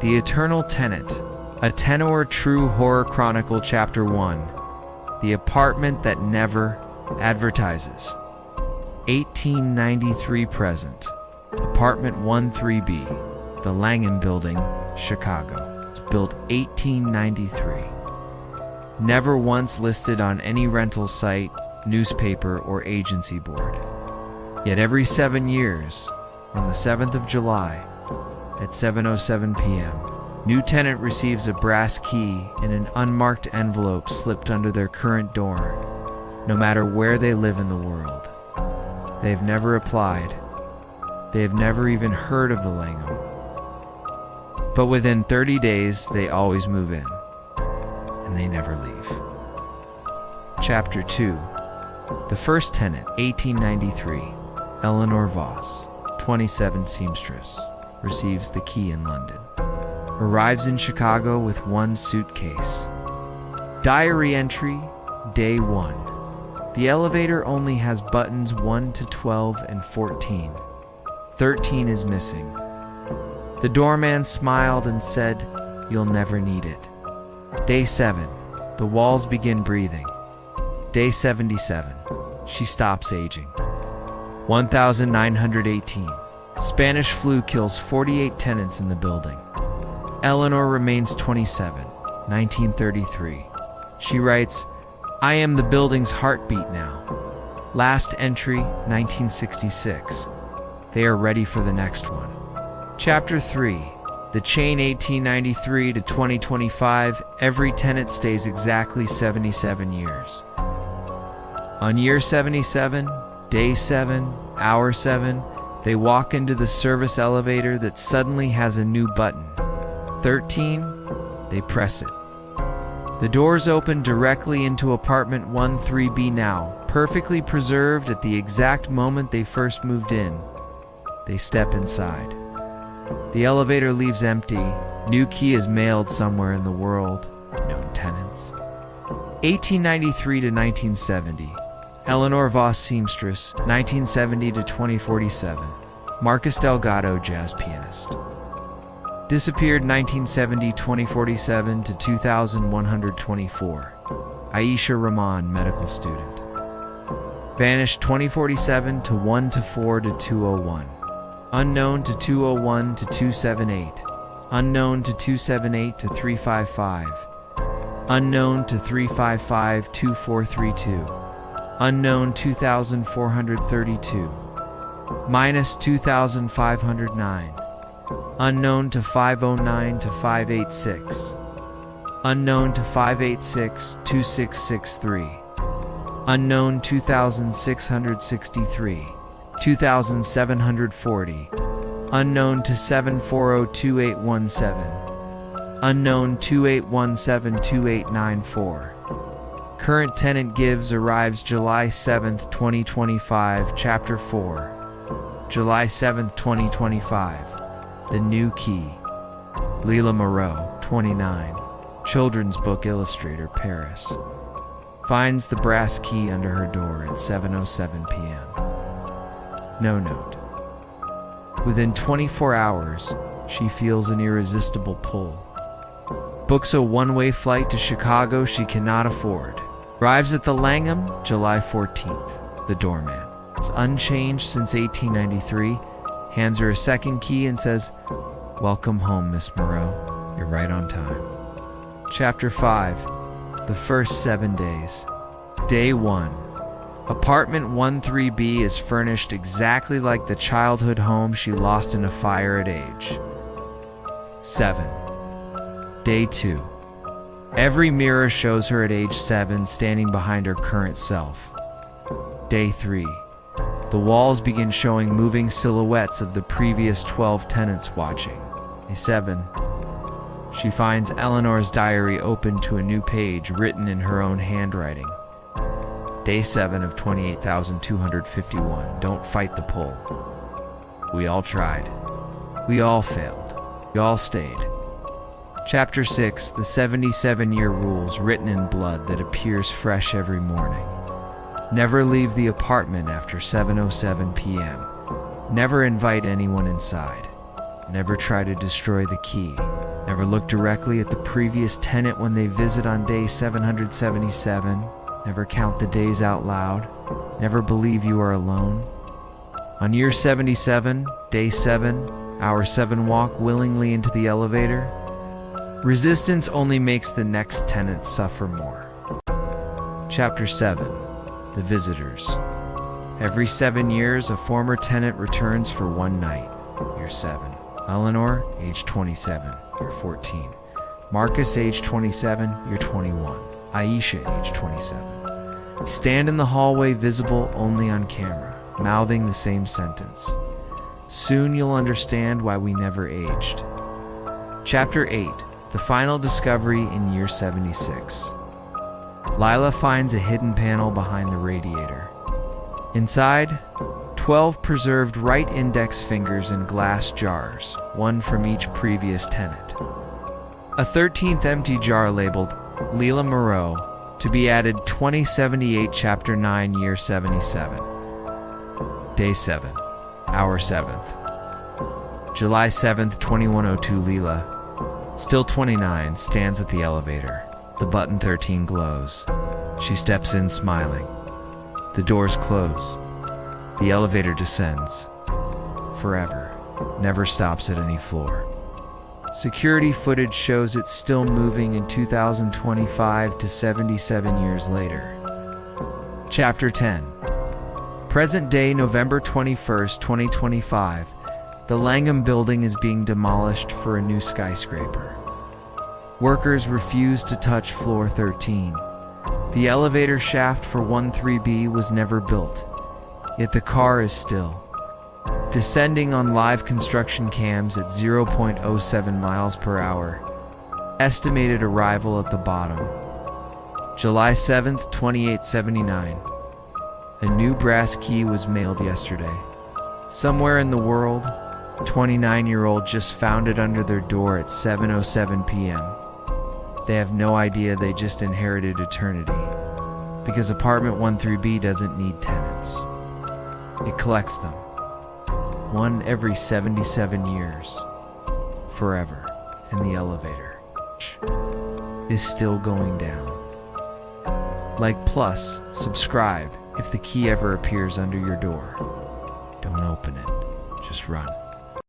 The Eternal Tenant, a Tenor True Horror Chronicle Chapter 1. The Apartment That Never Advertises. 1893 present. Apartment 13B, the Langham Building, Chicago. It's built 1893. Never once listed on any rental site, newspaper, or agency board. Yet every 7 years, on the 7th of July, at 7:07 p.m., new tenant receives a brass key in an unmarked envelope slipped under their current door, no matter where they live in the world. They have never applied. They have never even heard of the Langham. But within 30 days, they always move in, and they never leave. Chapter 2. The First Tenant, 1893. Eleanor Voss, 27 seamstress, receives the key in London. Arrives in Chicago with one suitcase. Diary entry, day 1. The elevator only has buttons 1 to 12 and 14. 13 is missing. The doorman smiled and said, "You'll never need it." Day 7. The walls begin breathing. Day 77. She stops aging. 1918. Spanish flu kills 48 tenants in the building. Eleanor remains 27. 1933. She writes, "I am the building's heartbeat now." Last entry, 1966. They are ready for the next one. Chapter 3. The chain, 1893 to 2025. Every tenant stays exactly 77 years. On year 77, day 7, hour 7, they walk into the service elevator that suddenly has a new button. 13, they press it. The doors open directly into apartment 13B now, perfectly preserved at the exact moment they first moved in. They step inside. The elevator leaves empty. New key is mailed somewhere in the world. Known tenants. 1893 to 1970. Eleanor Voss seamstress, 1970 to 2047. Marcus Delgado, jazz pianist. Disappeared 1970-2047 to 2124. Aisha Rahman, medical student. Vanished 2047 to 1 to 4 to 201. Unknown to 201 to 278. Unknown to 278 to 355. Unknown to 355-2432. Unknown 2432. Minus 2509. Unknown to 509 to 586. Unknown to 586-2663. Unknown 2663. 2740. Unknown to 7402817. Unknown 28172894. Current tenant gives arrives July 7th, 2025. Chapter 4. July 7th, 2025. The New Key. Leila Moreau, 29. Children's book illustrator, Paris. Finds the brass key under her door at 7:07 p.m. No note. Within 24 hours, she feels an irresistible pull. Books a one-way flight to Chicago she cannot afford. Arrives at the Langham, July 14th. The doorman. It's unchanged since 1893. Hands her a second key and says, "Welcome home, Miss Moreau. You're right on time." Chapter 5. The First 7 Days. Day 1. Apartment 13B is furnished exactly like the childhood home she lost in a fire at age 7. Day 2. Every mirror shows her at age 7 standing behind her current self. Day 3. The walls begin showing moving silhouettes of the previous 12 tenants watching. Day 7. She finds Eleanor's diary open to a new page written in her own handwriting. Day 7 of 28,251. Don't fight the pull. We all tried. We all failed. We all stayed. Chapter 6. The 77-year rules written in blood that appears fresh every morning. Never leave the apartment after 7:07 p.m. Never invite anyone inside. Never try to destroy the key. Never look directly at the previous tenant when they visit on day 777. Never count the days out loud. Never believe you are alone. On year 77, day 7, hour 7, walk willingly into the elevator. Resistance only makes the next tenant suffer more. Chapter 7. The Visitors. Every 7 years, a former tenant returns for one night. Year 7. Eleanor, age 27, year 14. Marcus, age 27, year 21. Aisha, age 27. Stand in the hallway, visible only on camera, mouthing the same sentence. Soon you'll understand why we never aged. Chapter 8. The final discovery in year 76. Lila finds a hidden panel behind the radiator. Inside, 12 preserved right index fingers in glass jars, one from each previous tenant. A 13th empty jar labeled Leela Moreau, to be added 2078, Chapter 9, Year 77. Day 7, Hour 7th. July 7th, 2102. Leela, still 29, stands at the elevator. The button 13 glows. She steps in, smiling. The doors close. The elevator descends. Forever. Never stops at any floor. Security footage shows it's still moving in 2025 to 77 years later. Chapter 10. Present day, November 21st, 2025. The Langham building is being demolished for a new skyscraper. Workers refuse to touch floor 13. The elevator shaft for 13B was never built, yet the car is still descending on live construction cams at 0.07 miles per hour. Estimated arrival at the bottom. July 7th, 2879. A new brass key was mailed yesterday. Somewhere in the world, a 29-year-old just found it under their door at 7:07 p.m. They have no idea they just inherited eternity, because apartment 13B doesn't need tenants. It collects them. One every 77 years. Forever. And the elevator is still going down. Like, plus, subscribe if the key ever appears under your door. Don't open it. Just run.